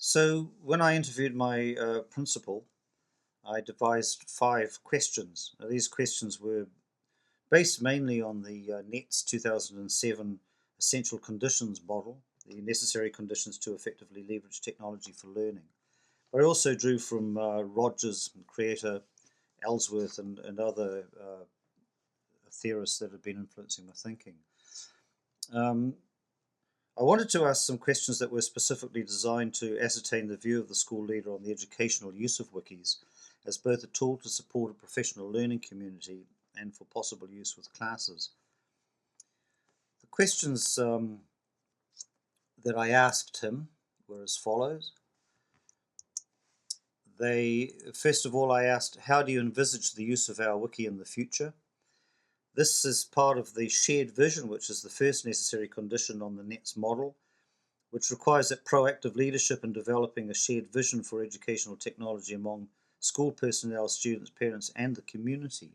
So when I interviewed my principal, I devised 5 questions. Now, these questions were based mainly on the NETS 2007 essential conditions model, the necessary conditions to effectively leverage technology for learning. But I also drew from Rogers, Creator, Ellsworth, and other theorists that have been influencing my thinking. Um, I wanted to ask some questions that were specifically designed to ascertain the view of the school leader on the educational use of wikis as both a tool to support a professional learning community and for possible use with classes. The questions that I asked him were as follows. First of all, I asked, how do you envisage the use of our wiki in the future? This is part of the shared vision, which is the first necessary condition on the NETS model, which requires that proactive leadership in developing a shared vision for educational technology among school personnel, students, parents, and the community.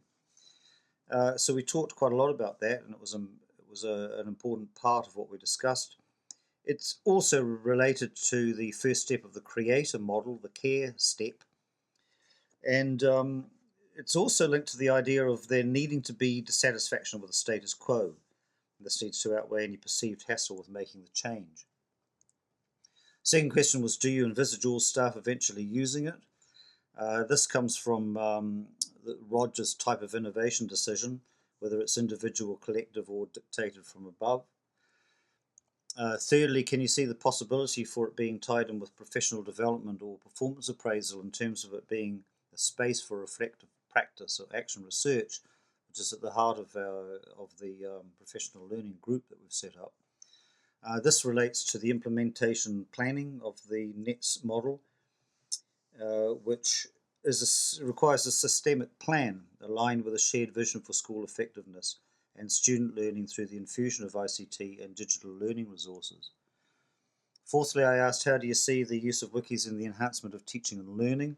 So we talked quite a lot about that, and it was an important part of what we discussed. It's also related to the first step of the creator model, the care step, and it's also linked to the idea of there needing to be dissatisfaction with the status quo. This needs to outweigh any perceived hassle with making the change. Second question was, do you envisage all staff eventually using it? This comes from Rogers' type of innovation decision, whether it's individual, collective, or dictated from above. Thirdly, can you see the possibility for it being tied in with professional development or performance appraisal in terms of it being a space for reflective practice or action research, which is at the heart of the professional learning group that we've set up? This relates to the implementation planning of the NETS model, which requires a systemic plan aligned with a shared vision for school effectiveness and student learning through the infusion of ICT and digital learning resources. Fourthly, I asked, how do you see the use of wikis in the enhancement of teaching and learning?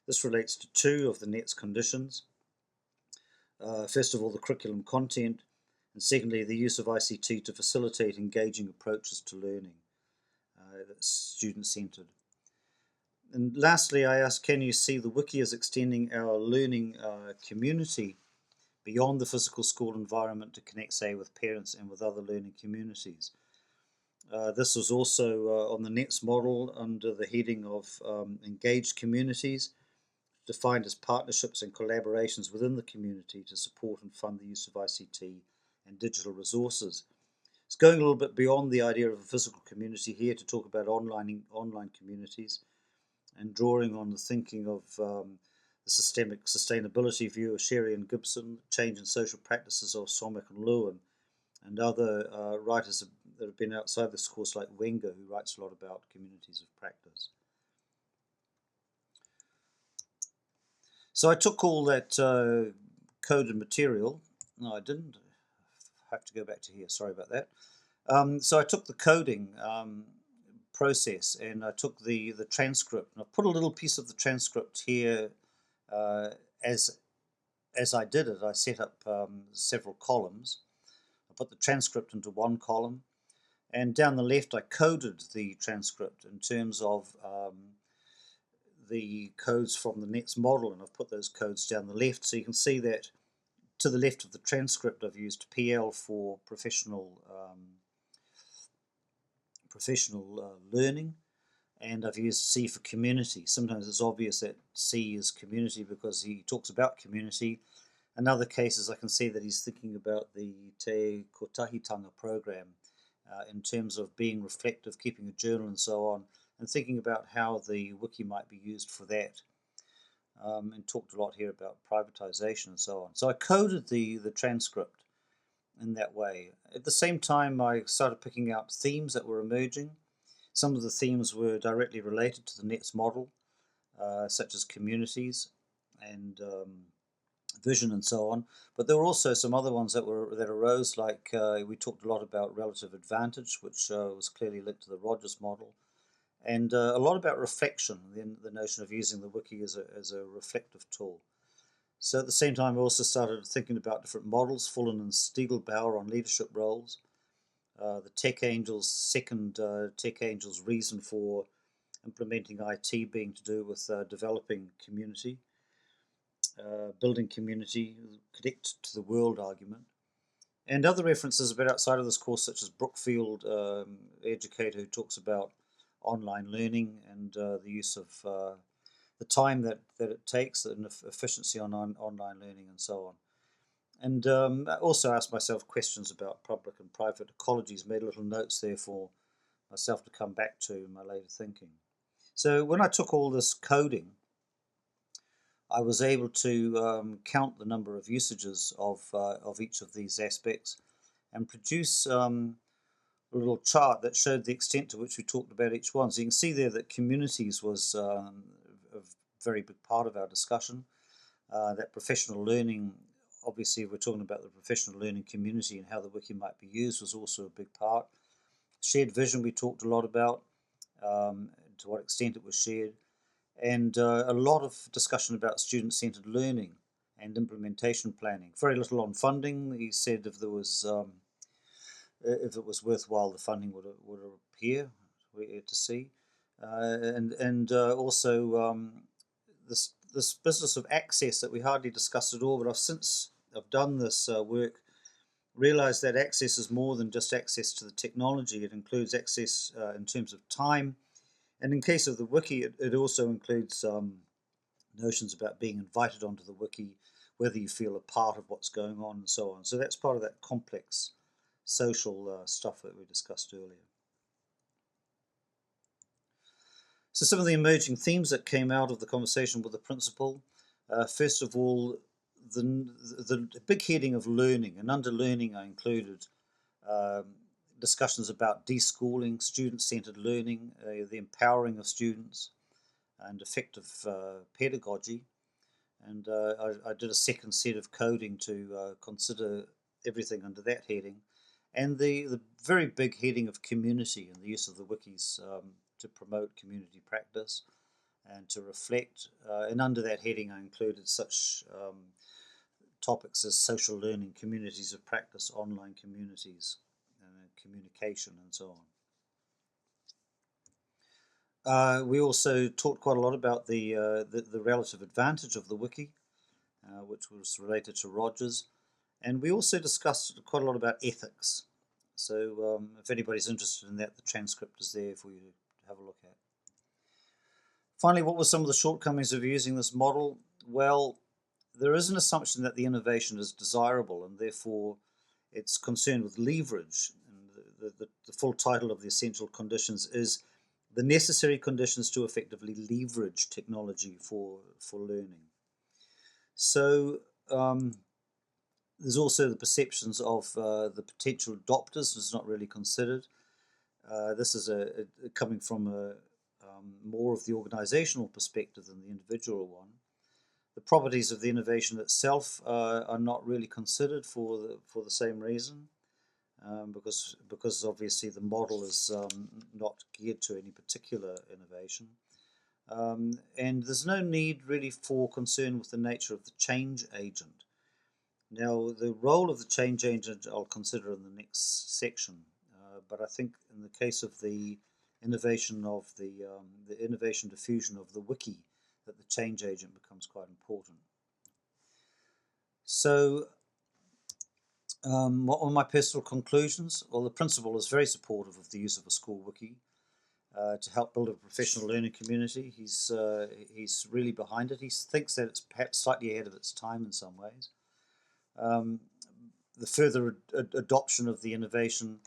This relates to 2 of the NETS conditions. First of all, the curriculum content, and secondly, the use of ICT to facilitate engaging approaches to learning that's student-centred. And lastly, I asked, can you see the wiki as extending our learning community beyond the physical school environment to connect, say, with parents and with other learning communities? This was also on the NETS model under the heading of engaged communities, defined as partnerships and collaborations within the community to support and fund the use of ICT and digital resources. It's going a little bit beyond the idea of a physical community here to talk about online communities and drawing on the thinking of the systemic sustainability view of Sherry and Gibson, change in social practices of Somek and Lewin, and other writers that have been outside this course like Wenger, who writes a lot about communities of practice. So I took all that coded material. No, I didn't. I have to go back to here. Sorry about that. So I took the coding process and I took the transcript, and I put a little piece of the transcript here uh, as I did it. I set up several columns. I put the transcript into one column, and down the left I coded the transcript in terms of the codes from the NETS model, and I've put those codes down the left, so you can see that to the left of the transcript I've used PL for professional learning, and I've used C for community. Sometimes it's obvious that C is community because he talks about community. In other cases, I can see that he's thinking about the Te Kotahitanga program in terms of being reflective, keeping a journal, and so on, and thinking about how the wiki might be used for that. And talked a lot here about privatization and so on. So I coded the transcript in that way. At the same time, I started picking out themes that were emerging. Some of the themes were directly related to the NETS model, such as communities and vision and so on. But there were also some other ones that arose, like we talked a lot about relative advantage, which was clearly linked to the Rogers model, and a lot about reflection, the notion of using the wiki as a reflective tool. So at the same time, I also started thinking about different models, Fullen and Stiegelbauer on leadership roles, the Tech Angels' second Tech Angels reason for implementing IT being to do with developing community, building community, connect to the world argument, and other references a bit outside of this course, such as Brookfield, educator who talks about online learning and the use of the time that it takes and efficiency on online learning and so on. And I also asked myself questions about public and private ecologies, made little notes there for myself to come back to in my later thinking. So when I took all this coding, I was able to count the number of usages of each of these aspects and produce a little chart that showed the extent to which we talked about each one. So you can see there that communities was a very big part of our discussion. That professional learning, obviously we're talking about the professional learning community and how the wiki might be used, was also a big part. Shared vision we talked a lot about, to what extent it was shared, and a lot of discussion about student-centered learning and implementation planning. Very little on funding. He said if it was worthwhile, the funding would appear. We're here to see, and also this business of access that we hardly discussed at all. But since I've done this work, realized that access is more than just access to the technology. It includes access in terms of time. And in case of the wiki, it also includes notions about being invited onto the wiki, whether you feel a part of what's going on, and so on. So that's part of that complex social stuff that we discussed earlier. So some of the emerging themes that came out of the conversation with the principal, first of all, the big heading of learning, and under learning I included discussions about deschooling, student-centered learning, the empowering of students, and effective pedagogy. And I did a second set of coding to consider everything under that heading. And the very big heading of community and the use of the wikis to promote community practice and to reflect. And under that heading I included such topics as social learning, communities of practice, online communities, communication, and so on. We also talked quite a lot about the relative advantage of the wiki, which was related to Rogers, and we also discussed quite a lot about ethics. So if anybody's interested in that, the transcript is there for you to have a look at. Finally, what were some of the shortcomings of using this model? Well, there is an assumption that the innovation is desirable and therefore it's concerned with leverage. And the full title of the essential conditions is the necessary conditions to effectively leverage technology for learning. So there's also the perceptions of the potential adopters is not really considered. This is coming from more of the organizational perspective than the individual one. The properties of the innovation itself are not really considered for the same reason, because obviously the model is not geared to any particular innovation. And there's no need really for concern with the nature of the change agent. Now, the role of the change agent I'll consider in the next section, but I think in the case of the innovation of the innovation diffusion of the wiki, that the change agent becomes quite important. So, what were my personal conclusions? Well, the principal is very supportive of the use of a school wiki to help build a professional learning community. He's really behind it. He thinks that it's perhaps slightly ahead of its time in some ways. The further adoption of the innovation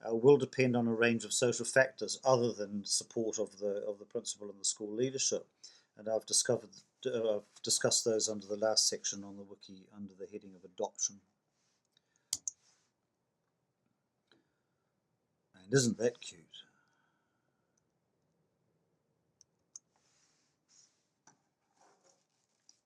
will depend on a range of social factors other than support of the principal and the school leadership, and I've discussed those under the last section on the wiki under the heading of adoption. And isn't that cute?